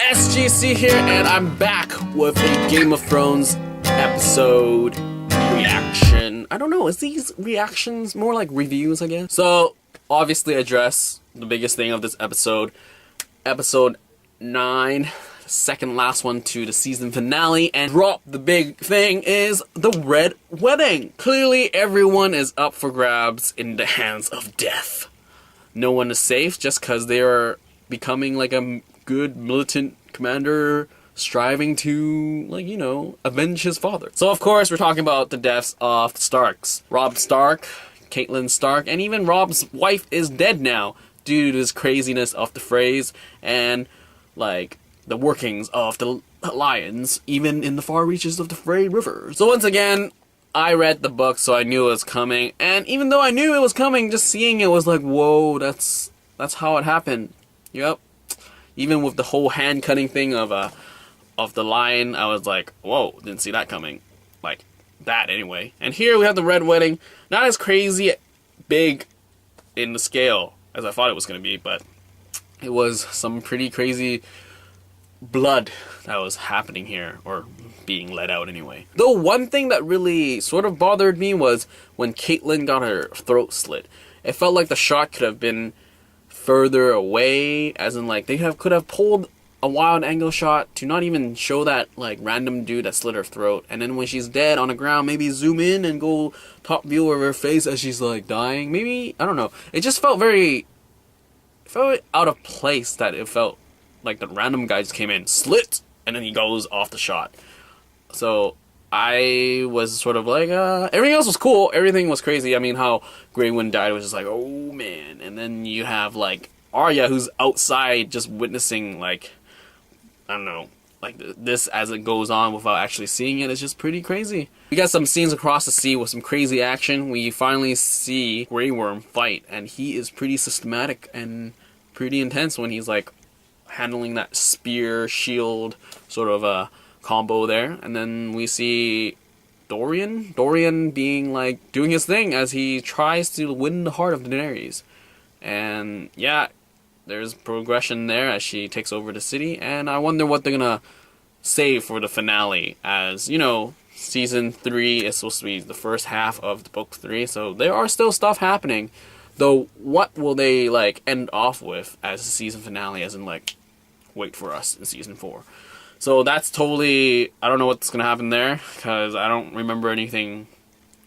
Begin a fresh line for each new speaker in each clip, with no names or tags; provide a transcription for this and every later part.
SGC here, and I'm back with a Game of Thrones episode reaction. I don't know, is these reactions more like reviews, I guess? So, obviously address the biggest thing of this episode. Episode 9, the second last one to the season finale, and Robb, the big thing is the Red Wedding. Clearly, everyone is up for grabs in the hands of death. No one is safe just because they are becoming like a good militant commander striving to, like, you know, avenge his father. So of course we're talking about the deaths of the Starks. Robb Stark, Catelyn Stark, and even Robb's wife is dead now due to this craziness of the Freys and, like, the workings of the lions, even in the far reaches of the Frey River. So once again, I read the book, so I knew it was coming, and even though I knew it was coming, just seeing it was like, whoa, that's how it happened. Yep. Even with the whole hand cutting thing of the lion, I was like, whoa, didn't see that coming. Like, that anyway. And here we have the Red Wedding. Not as crazy big in the scale as I thought it was going to be, but it was some pretty crazy blood that was happening here, or being let out anyway. Though one thing that really sort of bothered me was when Catelyn got her throat slit. It felt like the shot could have been further away, as in, like, they could have pulled a wild angle shot to not even show that, like, random dude that slit her throat, and then when she's dead on the ground, maybe zoom in and go top view of her face as she's, like, dying. Maybe, I don't know. It just felt out of place, that it felt like the random guy just came in, slit, and then he goes off the shot. So I was sort of like, everything else was cool, everything was crazy. I mean, how Grey Wind died was just like, oh man. And then you have, like, Arya, who's outside just witnessing, like, I don't know, like, this as it goes on without actually seeing it. It's just pretty crazy. We got some scenes across the sea with some crazy action. We finally see Grey Worm fight, and he is pretty systematic and pretty intense when he's, like, handling that spear shield sort of a combo there. And then we see Dorian being, like, doing his thing as he tries to win the heart of Daenerys. And yeah, there's progression there as she takes over the city, and I wonder what they're gonna save for the finale, as, you know, season 3 is supposed to be the first half of the book 3, so there are still stuff happening. Though, what will they, like, end off with as the season finale, as in, like, wait for us in season 4. So that's totally, I don't know what's gonna happen there, because I don't remember anything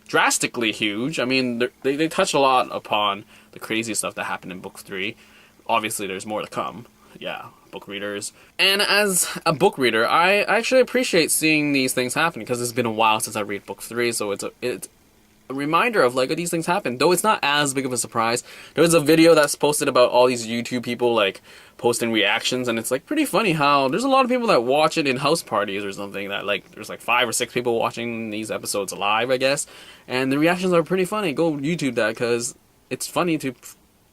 drastically huge. I mean, they touch a lot upon the crazy stuff that happened in book 3. Obviously, there's more to come. Yeah, book readers. And as a book reader, I actually appreciate seeing these things happen, because it's been a while since I read book 3, so it's a reminder of, like, these things happen, though it's not as big of a surprise. There was a video that's posted about all these YouTube people, like, posting reactions, and it's, like, pretty funny how there's a lot of people that watch it in house parties or something, that, like, there's, like, 5 or 6 people watching these episodes live, I guess, and the reactions are pretty funny. Go YouTube that, because it's funny to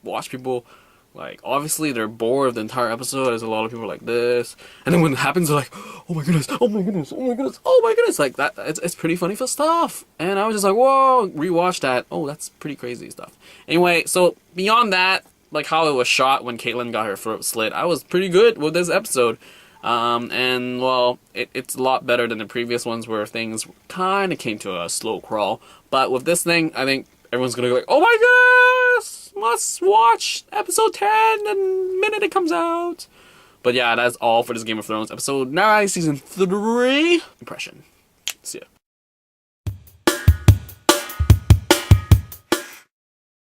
watch people, like, obviously they're bored of the entire episode. There's a lot of people like this, and then when it happens, they're like, oh my goodness, oh my goodness, oh my goodness, oh my goodness, like that. It's pretty funny for stuff, and I was just like, whoa, rewatch that. Oh, that's pretty crazy stuff. Anyway, so beyond that, like how it was shot when Catelyn got her throat slit, I was pretty good with this episode. And well, it's a lot better than the previous ones where things kind of came to a slow crawl. But with this thing, I think everyone's gonna go like, oh my goodness, must watch episode 10 the minute it comes out. But yeah, that's all for this Game of Thrones episode 9, season 3 impression. See ya.